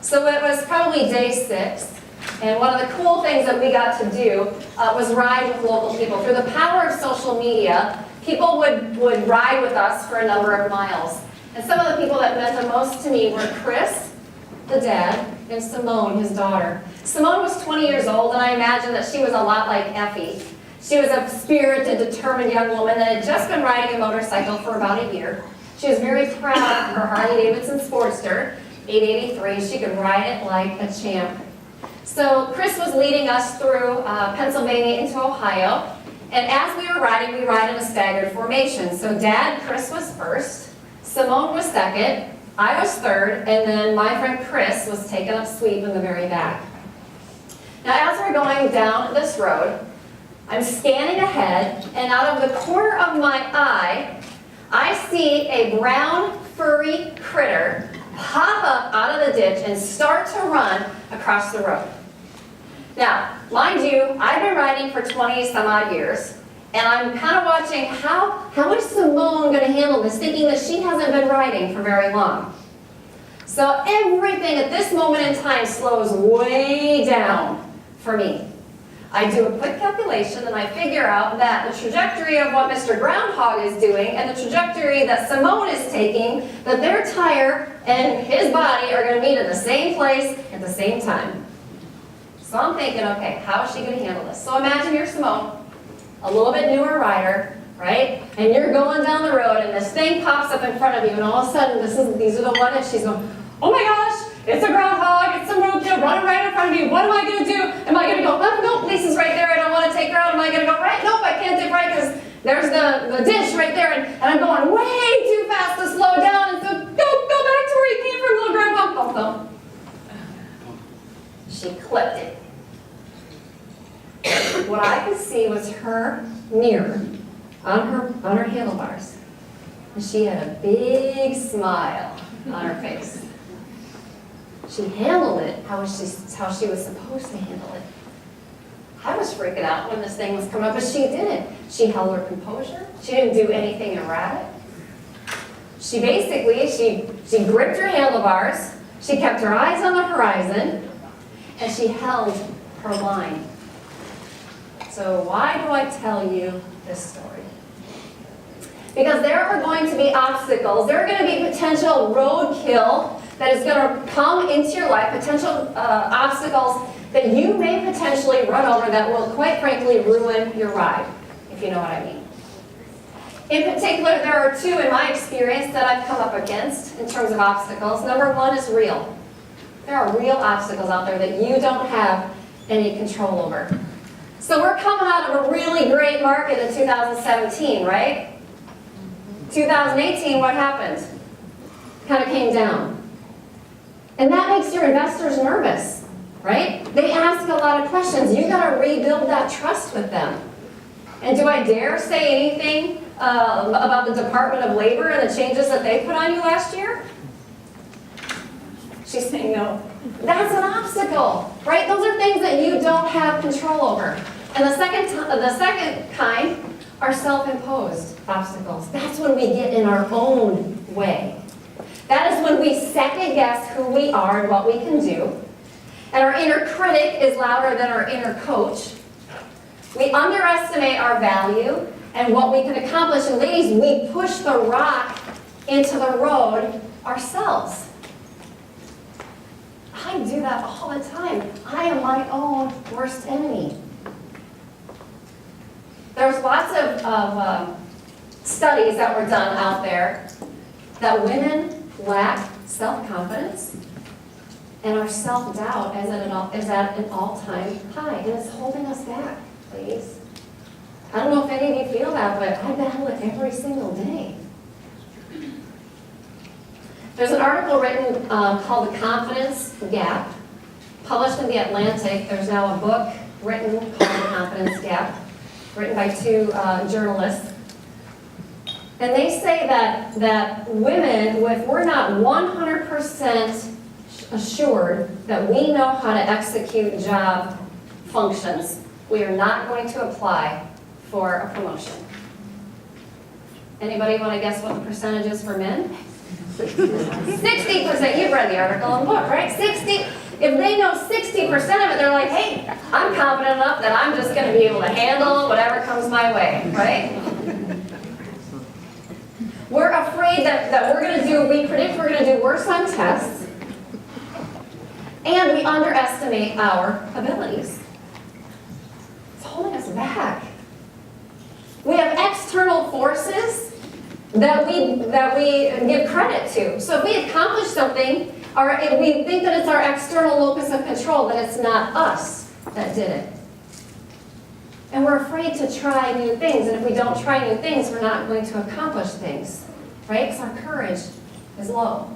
So it was probably day 6, and one of the cool things that we got to do was ride with local people. Through the power of social media, people would ride with us for a number of miles. And some of the people that meant the most to me were Chris, the dad, and Simone, his daughter. Simone was 20 years old, and I imagine that she was a lot like Effie. She was a spirited, determined young woman that had just been riding a motorcycle for about a year. She was very proud of her Harley-Davidson Sportster, 883. She could ride it like a champ. So Chris was leading us through Pennsylvania into Ohio, and as we were riding, we ride in a staggered formation. So Dad, Chris was first, Simone was second, I was third, and then my friend Chris was taking up sweep in the very back. Now as we're going down this road, I'm scanning ahead, and out of the corner of my eye, I see a brown, furry critter pop up out of the ditch and start to run across the road. Now, mind you, I've been riding for 20 some odd years, and I'm kind of watching how is Simone going to handle this, thinking that she hasn't been riding for very long. So everything at this moment in time slows way down for me. I do a quick calculation and I figure out that the trajectory of what Mr. Groundhog is doing and the trajectory that Simone is taking, that their tire and his body are going to meet in the same place at the same time. So I'm thinking, okay, how is she going to handle this? So imagine you're Simone, a little bit newer rider, right? And you're going down the road and this thing pops up in front of you, and all of a sudden these are the one, and she's going, oh my gosh, it's a groundhog, it's a roadkill running right in front of me. What am I going to do? Am I going to go, oh, no, Lisa's right there, I don't want to take her out. Am I going to go right? Nope, I can't take right because there's the ditch right there, and I'm going way too fast to slow down, and so go back to where you came from, little groundhog. Oh, no. She clipped it. What I could see was her mirror on her handlebars, and she had a big smile on her face. She handled it how she was supposed to handle it. I was freaking out when this thing was coming up, but she didn't. She held her composure. She didn't do anything erratic. She basically, she gripped her handlebars, she kept her eyes on the horizon, and she held her line. So why do I tell you this story? Because there are going to be obstacles. There are going to be potential roadkill that is going to come into your life, potential obstacles that you may potentially run over that will, quite frankly, ruin your ride, if you know what I mean. In particular, there are 2 in my experience that I've come up against in terms of obstacles. Number 1 is real. There are real obstacles out there that you don't have any control over. So we're coming out of a really great market in 2017, right? 2018, what happened? Kind of came down. And that makes your investors nervous, right? They ask a lot of questions. You've got to rebuild that trust with them. And do I dare say anything about the Department of Labor and the changes that they put on you last year? She's saying no. That's an obstacle, right? Those are things that you don't have control over. And the second kind are self-imposed obstacles. That's when we get in our own way. That is when we second guess who we are and what we can do. And our inner critic is louder than our inner coach. We underestimate our value and what we can accomplish. And ladies, we push the rock into the road ourselves. I do that all the time. I am my own worst enemy. There's lots of studies that were done out there that women lack self-confidence, and our self-doubt is at an all-time high, and it's holding us back, ladies. I don't know if any of you feel that, but I battle it every single day. There's an article written called The Confidence Gap, published in The Atlantic. There's now a book written called The Confidence Gap, written by 2 journalists. And they say that women, if we're not 100% assured that we know how to execute job functions, we are not going to apply for a promotion. Anybody want to guess what the percentage is for men? 60%, you've read the article in the book, right? 60, if they know 60% of it, they're like, hey, I'm confident enough that I'm just gonna be able to handle whatever comes my way, right? We're afraid that we predict we're gonna do worse on tests, and we underestimate our abilities. It's holding us back. We have external forces that we give credit to. So if we accomplish something, or if we think that it's our external locus of control, that it's not us that did it. And we're afraid to try new things, and if we don't try new things, we're not going to accomplish things, right? Because our courage is low.